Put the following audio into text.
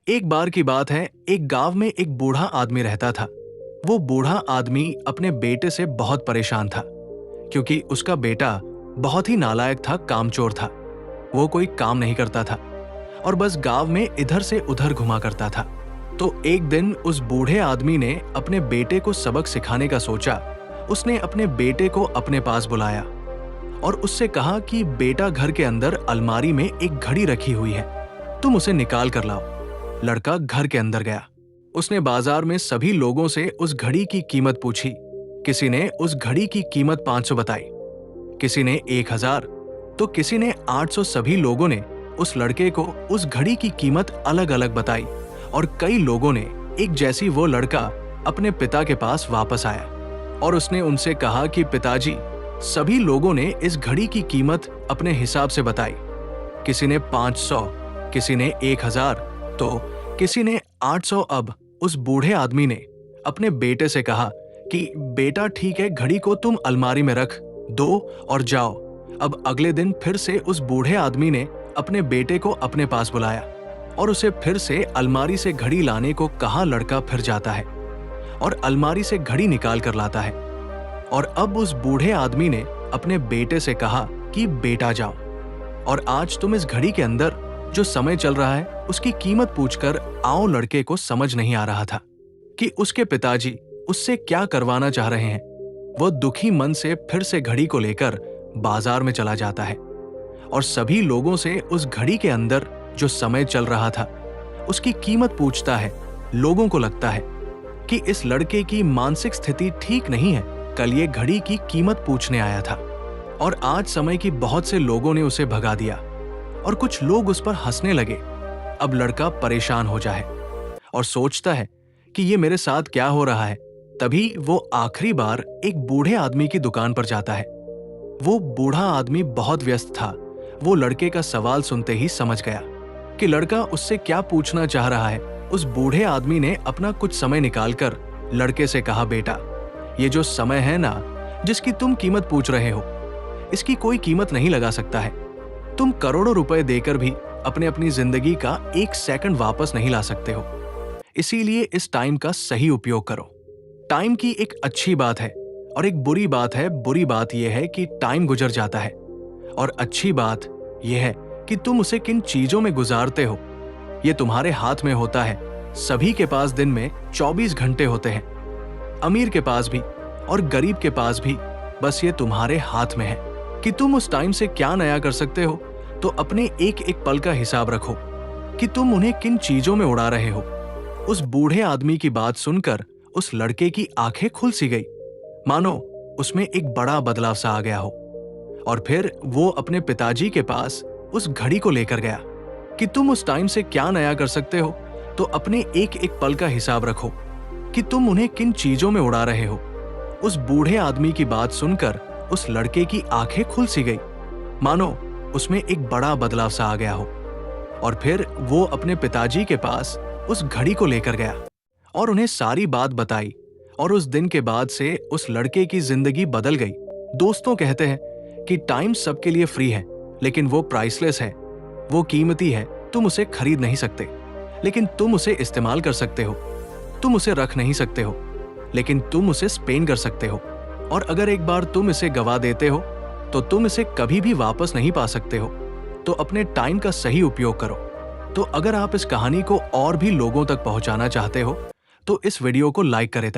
एक बार की बात है, एक गांव में एक बूढ़ा आदमी रहता था। वो बूढ़ा आदमी अपने बेटे से बहुत परेशान था, क्योंकि उसका बेटा बहुत ही नालायक था, कामचोर था। वो कोई काम नहीं करता था और बस गांव में इधर से उधर घुमा करता था। तो एक दिन उस बूढ़े आदमी ने अपने बेटे को सबक सिखाने का सोचा। उसने अपने बेटे को अपने पास बुलाया और उससे कहा कि बेटा, घर के अंदर अलमारी में एक घड़ी रखी हुई है, तुम उसे निकाल कर लाओ। लड़का घर के अंदर गया। उसने बाजार में सभी लोगों से उस घड़ी की कीमत पूछी। किसी ने उस घड़ी की कीमत 500 बताई, किसी ने 1000, तो किसी ने 800। सभी लोगों ने उस लड़के को उस घड़ी की कीमत अलग अलग बताई और कई लोगों ने एक जैसी। वो लड़का अपने पिता के पास वापस आया और उसने उनसे कहा कि पिताजी, सभी लोगों ने इस घड़ी की कीमत अपने हिसाब से बताई। किसी ने 500, किसी ने 1000, तो किसी ने 800। अब उस बूढ़े आदमी ने अपने बेटे से कहा कि बेटा, ठीक है, घड़ी को तुम अलमारी में रख दो और जाओ। अब अगले दिन फिर से उस बूढ़े आदमी ने अपने बेटे को अपने पास बुलाया और उसे फिर से अलमारी से घड़ी लाने को कहा। लड़का फिर जाता है और अलमारी से घड़ी निकाल कर लाता है। और अब उस बूढ़े आदमी ने अपने बेटे से कहा कि बेटा, जाओ और आज तुम इस घड़ी के अंदर जो समय चल रहा है उसकी कीमत पूछकर आओ। लड़के को समझ नहीं आ रहा था कि उसके पिताजी उससे क्या करवाना चाह रहे हैं। वो दुखी मन से फिर से घड़ी को लेकर बाजार में चला जाता है और सभी लोगों से उस घड़ी के अंदर जो समय चल रहा था उसकी कीमत पूछता है। लोगों को लगता है कि इस लड़के की मानसिक स्थिति ठीक नहीं है। कल ये घड़ी की कीमत पूछने आया था और आज समय की बहुत से लोगों ने उसे भगा दिया और कुछ लोग उस पर हंसने लगे। अब लड़का परेशान हो जाए और सोचता है कि ये मेरे साथ क्या हो रहा है। तभी वो आखिरी बार एक बूढ़े आदमी की दुकान पर जाता है। वो बूढ़ा आदमी बहुत व्यस्त था। वो लड़के का सवाल सुनते ही समझ गया कि लड़का उससे क्या पूछना चाह रहा है। उस बूढ़े आदमी ने अपना कुछ समय निकालकर लड़के से कहा, बेटा, ये जो समय है ना, जिसकी तुम कीमत पूछ रहे हो, इसकी कोई कीमत नहीं लगा सकता है। तुम करोड़ों रुपए देकर भी अपनी जिंदगी का 1 सेकंड वापस नहीं ला सकते हो। इसीलिए इस टाइम का सही उपयोग करो। टाइम की एक अच्छी बात है और एक बुरी बात है। बुरी बात यह है कि टाइम गुजर जाता है और अच्छी बात यह है कि तुम उसे किन चीजों में गुजारते हो, यह तुम्हारे हाथ में होता है। सभी के पास दिन में 24 घंटे होते हैं, अमीर के पास भी और गरीब के पास भी। बस ये तुम्हारे हाथ में है कि तुम उस टाइम से क्या नया कर सकते हो। तो अपने एक एक पल का हिसाब रखो कि तुम उन्हें किन चीजों में उड़ा रहे हो। उस बूढ़े आदमी की बात सुनकर उस लड़के की आंखें खुल सी गई, मानो उसमें एक बड़ा बदलाव सा आ गया हो। और फिर वो अपने पिताजी के पास उस घड़ी को लेकर गया कि तुम उस टाइम से क्या नया कर सकते हो। तो अपने एक एक पल का हिसाब रखो कि तुम उन्हें किन चीजों में उड़ा रहे हो। उस बूढ़े आदमी की बात सुनकर उस लड़के की आंखें खुल सी गई, मानो उसमें एक बड़ा बदलाव सा आ गया हो। और फिर वो अपने पिताजी के पास उस घड़ी को लेकर गया और उन्हें सारी बात बताई। और उस दिन के बाद से उस लड़के की जिंदगी बदल गई। दोस्तों कहते हैं कि टाइम सबके लिए फ्री है, लेकिन वो प्राइसलेस है। वो कीमती है, तुम उसे खरीद नहीं सकते, लेकिन तुम उसे इस्तेमाल कर सकते हो। तुम उसे रख नहीं सकते हो, लेकिन तुम उसे स्पेंड कर सकते हो। और अगर एक बार तुम इसे गवा देते हो तो तुम इसे कभी भी वापस नहीं पा सकते हो। तो अपने टाइम का सही उपयोग करो। तो अगर आप इस कहानी को और भी लोगों तक पहुंचाना चाहते हो तो इस वीडियो को लाइक करें।